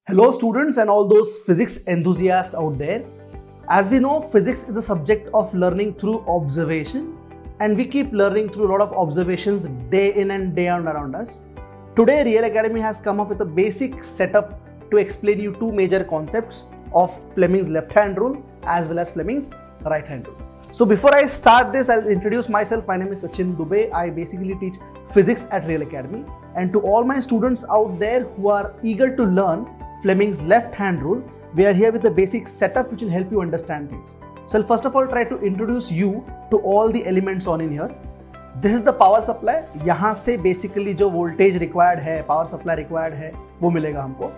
Hello students and all those physics enthusiasts out there. As we know, physics is a subject of learning through observation, and we keep learning through a lot of observations day in and day out around us. Today Real Academy has come up with a basic setup to explain you two major concepts of Fleming's left hand rule as well as Fleming's right hand rule. So before I start this, I'll introduce myself. My name is Sachin Dubey. I basically teach physics at Real Academy, and to all my students out there who are eager to learn Fleming's left hand rule, we are here with a basic setup which will help you understand things. So I'll first of all try to introduce you to all the elements on in here. This is the power supply. यहाँ से basically जो voltage required है, power supply required है, वो मिलेगा हमको.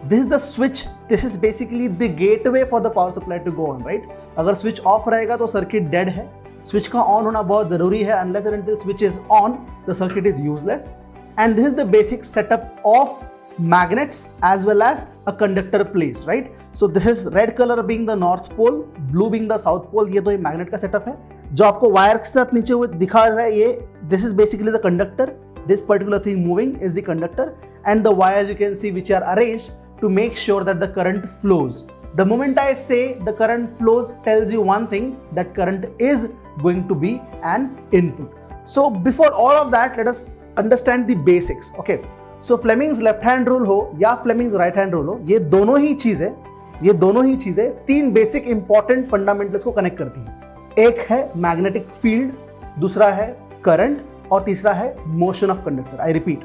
This is the switch. This is basically the gateway for the power supply to go on, right? अगर switch off रहेगा तो circuit dead है. Switch का on होना बहुत ज़रूरी है. Unless and until switch is on, the circuit is useless. And this is the basic setup of magnets as well as a conductor placed, right? So this is red color being the north pole, blue being the south pole. ये तो ये magnet का setup है. जो आपको wire के साथ नीचे हुए दिखा रहा है ये, this is basically the conductor. This particular thing moving is the conductor, and the wires you can see which are arranged to make sure that the current flows. The moment I say the current flows tells you one thing, that current is going to be an input. So before all of that, let us understand the basics. Okay. So Fleming's left hand rule हो या Fleming's right hand rule हो, ये दोनों ही चीजें तीन basic important fundamentals को connect करती हैं. एक है मैग्नेटिक फील्ड, दूसरा है करंट और तीसरा है motion of conductor. I repeat,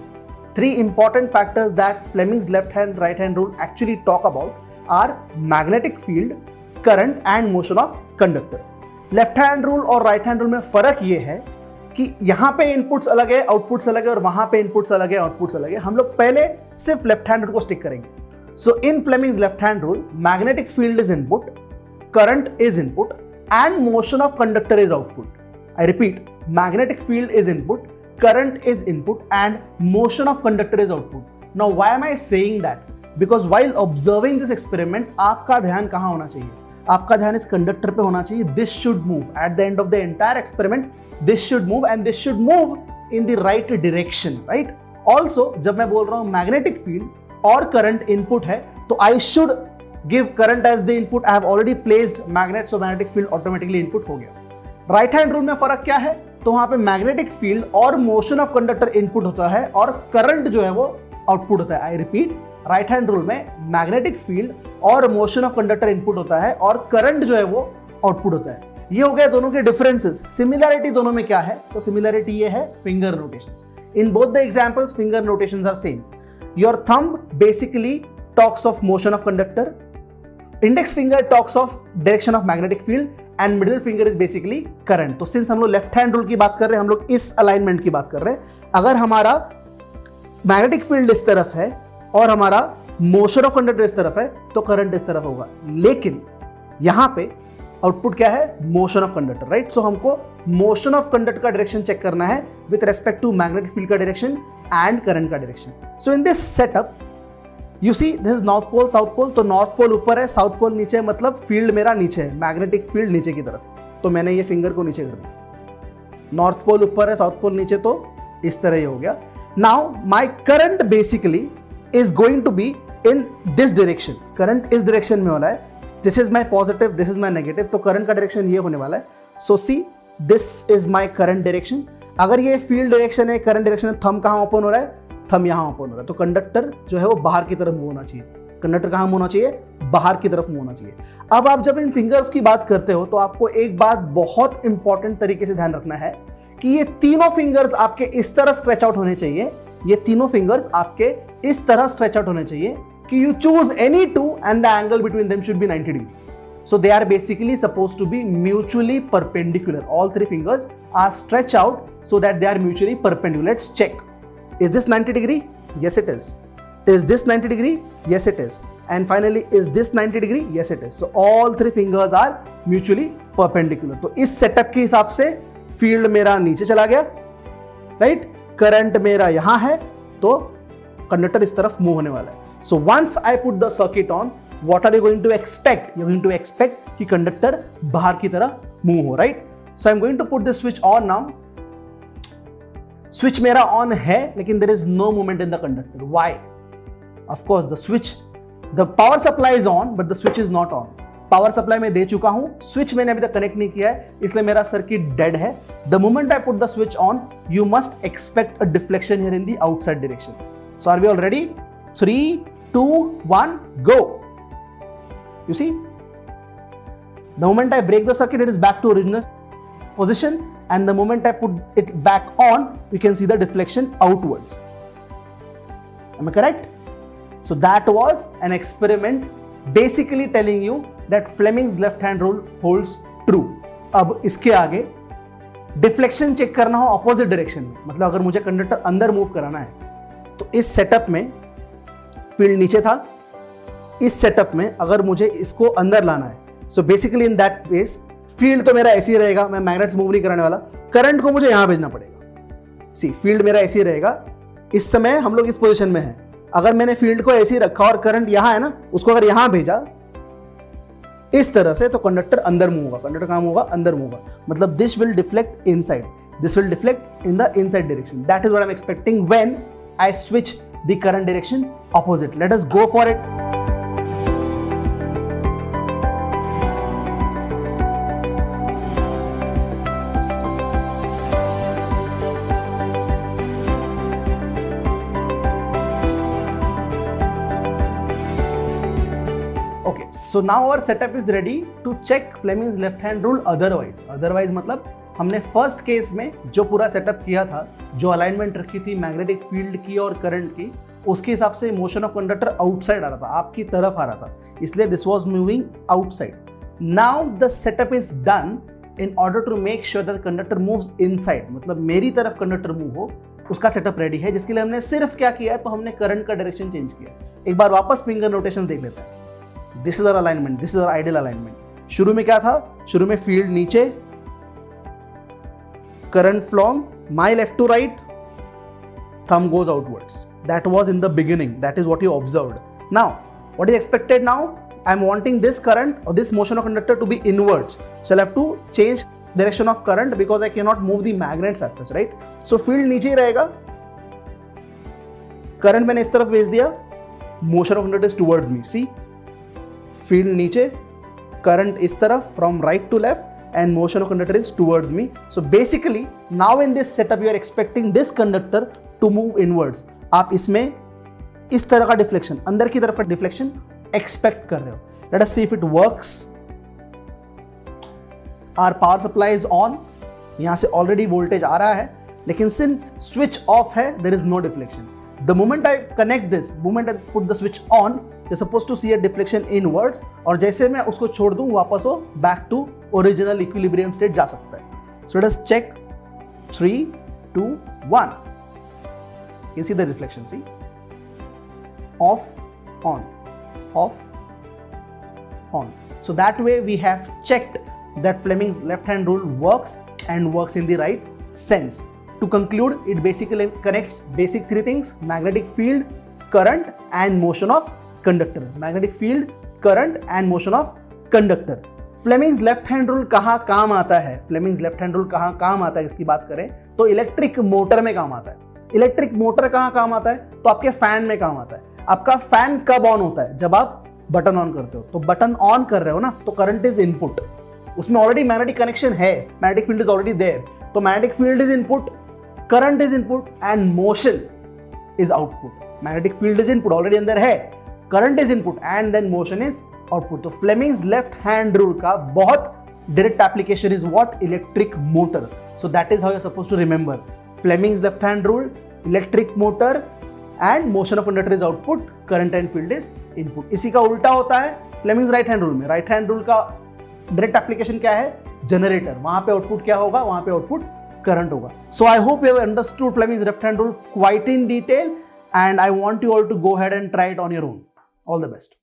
three important factors that Fleming's left hand right hand rule actually talk about are magnetic field, current and motion of conductor. Left hand rule और right hand rule में फर्क ये है कि यहाँ पे inputs अलग है, आउटपुट्स अलग है, और वहां पे इनपुट्स अलग है, आउटपुट्स अलग है. हम लोग पहले सिर्फ लेफ्ट हैंड रूल को स्टिक करेंगे. So in Fleming's left hand rule, magnetic field is input, current is input and motion of conductor is output. I repeat, magnetic field is input, current is input and motion of conductor is output. Now why am I saying that? Because while observing this experiment, आपका ध्यान कहाँ होना चाहिए? आपका ध्यान इस conductor पे होना चाहिए. This should move at the end of the entire experiment. This should move and this should move in the right direction, right? Also, जब मैं बोल रहा हूँ magnetic field और current input है, तो I should give current as the input. I have already placed magnet, so magnetic field automatically input हो गया. राइट हैंड रूल में फर्क क्या है? तो वहां पे मैग्नेटिक फील्ड और मोशन ऑफ कंडक्टर इनपुट होता है और करंट जो है वो आउटपुट होता है. I repeat, right hand rule में मैग्नेटिक फील्ड और मोशन ऑफ कंडक्टर इनपुट होता है और करंट जो है वो आउटपुट होता है. ये हो गया दोनों के डिफरेंसेस. सिमिलैरिटी दोनों में क्या है? तो सिमिलैरिटी ये है finger notations. In both the examples finger notations are same. Your thumb basically talks of motion of conductor, index finger talks of direction of magnetic field and middle finger is basically current. तो since हम लोग left hand rule की बात कर रहे हैं, हम लोग इस अलाइनमेंट की बात कर रहे हैं. अगर हमारा मैग्नेटिक फील्ड इस तरफ है और हमारा मोशन ऑफ कंडक्टर इस तरफ है, तो करंट इस तरफ होगा. लेकिन यहां पे आउटपुट क्या है? Motion of conductor, right? So हमको मोशन ऑफ कंडक्टर का डायरेक्शन चेक करना है with respect to magnetic field का डायरेक्शन एंड करंट का direction. So in this setup you see this is north pole, south pole. तो north पोल ऊपर है, south pole नीचे है, मतलब फील्ड मेरा नीचे है, मैग्नेटिक फील्ड नीचे की तरफ. तो मैंने ये फिंगर को नीचे कर दिया. नॉर्थ पोल ऊपर है, साउथ पोल नीचे, तो इस तरह ही हो गया. Now my current basically is going to be in this direction. Current इस डायरेक्शन में वाला है. This is my positive, this is my negative. तो करंट का डायरेक्शन ये होने वाला है. So see, this is my current direction. अगर ये फील्ड डायरेक्शन है, करंट डायरेक्शन है, थंब कहाँ ओपन हो रहा है? थंब यहाँ ओपन हो रहा है. तो कंडक्टर जो है वो बाहर की तरफ मूव होना चाहिए. कंडक्टर कहाँ मूव होना चाहिए? बाहर की तरफ मूव होना चाहिए. अब आप जब इन फिंगर्स की बात करते हो तो आपको एक बात बहुत इंपॉर्टेंट तरीके से ध्यान रखना है कि ये तीनों फिंगर्स आपके इस तरह स्ट्रेच आउट होने चाहिए. ये तीनों फिंगर्स आपके इस तरह स्ट्रेच आउट होने चाहिए कि you choose any two and the angle between them should be 90 degree. So they are basically supposed to be mutually perpendicular. All three fingers are stretched out so that they are mutually perpendicular. Let's check. Is this 90 degree? Yes, it is. Is this 90 degree? Yes, it is. And finally, is this 90 degree? Yes, it is. So all three fingers are mutually perpendicular. तो इस setup के हिसाब से field मेरा नीचे चला गया, right? Current मेरा यहां है, तो कंडक्टर इस तरफ मूव होने वाला है. So once I put the circuit on, what are they going to expect? You're going to expect कि कंडक्टर बाहर की तरह मूव हो, right? So I'm going to put this switch on now. Switch मेरा on है लेकिन there is no movement in the conductor. Why? Of course the switch the power supply is on but the switch is not on. Power supply मैं दे चुका हूं, switch मैंने अभी तक कनेक्ट नहीं किया है, इसलिए मेरा सर्किट डेड है. The moment I put the switch on, you must expect a deflection here in the outside direction. So are we all ready? 3, 2, 1, go. You see? The moment I break the circuit, it is back to original position, and the moment I put it back on, you can see the deflection outwards. Am I correct? So that was an experiment basically telling you that Fleming's left hand rule holds true. अब इसके आगे deflection check करना हो opposite direction में, मतलब अगर मुझे conductor अंदर मूव कराना है तो इस सेटअप में फील्ड नीचे था, इस सेटअप में अगर मुझे इसको अंदर लाना है, so basically in that case field तो मेरा ऐसे ही रहेगा, मैं मैग्नेट्स मूव नहीं कराने वाला, करंट को मुझे यहां भेजना पड़ेगा. सी फील्ड मेरा ऐसे ही रहेगा, इस समय हम लोग इस पोजीशन में हैं. अगर मैंने फील्ड को ऐसे ही रखा और करंट यहां है ना, उसको अगर यहां भेजा इस तरह से, तो कंडक्टर अंदर मूव होगा. कंडक्टर कहां मूव होगा? अंदर मूव होगा. मतलब this will deflect inside, this will deflect in the inside direction. That is what I am expecting when I switch the current direction opposite. Let us go for it. Okay, so now our setup is ready to check Fleming's left hand rule otherwise. Otherwise मतलब हमने first case में जो पूरा setup किया था, जो alignment रखी थी मैग्नेटिक फील्ड की और करंट की, उसके हिसाब से मोशन ऑफ कंडक्टर आउटसाइड आ रहा था, आपकी तरफ आ रहा था, इसलिए this was moving outside. Now the setup is done in order to make sure that conductor moves inside, मतलब मेरी तरफ कंडक्टर मूव हो, उसका सेटअप रेडी है, जिसके लिए हमने सिर्फ क्या किया, तो हमने करंट का डायरेक्शन चेंज किया. एक बार वापस फिंगर रोटेशन देख लेते हैं. This is our alignment, this is our ideal alignment. शुरू में क्या था? शुरू में फील्ड नीचे, current from my left to right, thumb goes outwards. That was in the beginning. That is what you observed. Now, what is expected now? I'm wanting this current or this motion of conductor to be inwards. So I'll have to change direction of current because I cannot move the magnets as such, right? So field नीचे ही रहेगा. Current मैंने इस तरफ भेज दिया. Motion of conductor is towards me. See? Field नीचे, current इस तरफ from right to left, and motion of conductor is towards me. So basically, now in this setup, you are expecting this conductor to move inwards. आप इसमें इस तरह का deflection, अंदर की तरफ का डिफ्लेक्शन एक्सपेक्ट कर रहे हो. Let us see if it works. Our power supply is on. यहां से ऑलरेडी वोल्टेज आ रहा है, लेकिन सिंस स्विच ऑफ है, there is no deflection. The moment I connect this, moment I put the switch on, you're supposed to see a deflection inwards, और जैसे मैं उसको छोड़ दूं, वापस वो back to original equilibrium state जा सकता है. So let us check. 3, 2, 1. You can see the reflection. See, off, on, off, on. So that way we have checked that Fleming's left-hand rule works and works in the right sense. To conclude, it basically connects basic three things: magnetic field, current, and motion of conductor. Magnetic field, current, and motion of conductor. Fleming's left-hand rule कहाँ काम आता है? Fleming's left-hand rule कहाँ काम आता है? इसकी बात करें तो इलेक्ट्रिक मोटर में काम आता है. इलेक्ट्रिक मोटर कहाँ काम आता है? तो आपके फैन में काम आता है. आपका फैन कब ऑन होता है? जब आप बटन ऑन करते हो. तो बटन ऑन कर रहे हो ना, तो करंट इज इनपुट, उसमें ऑलरेडी मैग्नेटिक कनेक्शन है, magnetic field is already there. तो magnetic field is input, current is input, and motion is output. Magnetic field is input, already अंदर है, current is input, and then motion is output. तो Fleming's left hand rule का बहुत direct application is what? Electric motor. So that is how you're supposed to remember. Fleming's left hand rule, electric motor, and motion of conductor is output, current and field is input. इसी का उल्टा होता है Fleming's right hand rule में. Right hand rule का direct application क्या है? Generator. वहां पे output क्या होगा? वहां पे output current होगा. So I hope you have understood Fleming's left hand rule quite in detail, and I want you all to go ahead and try it on your own. All the best.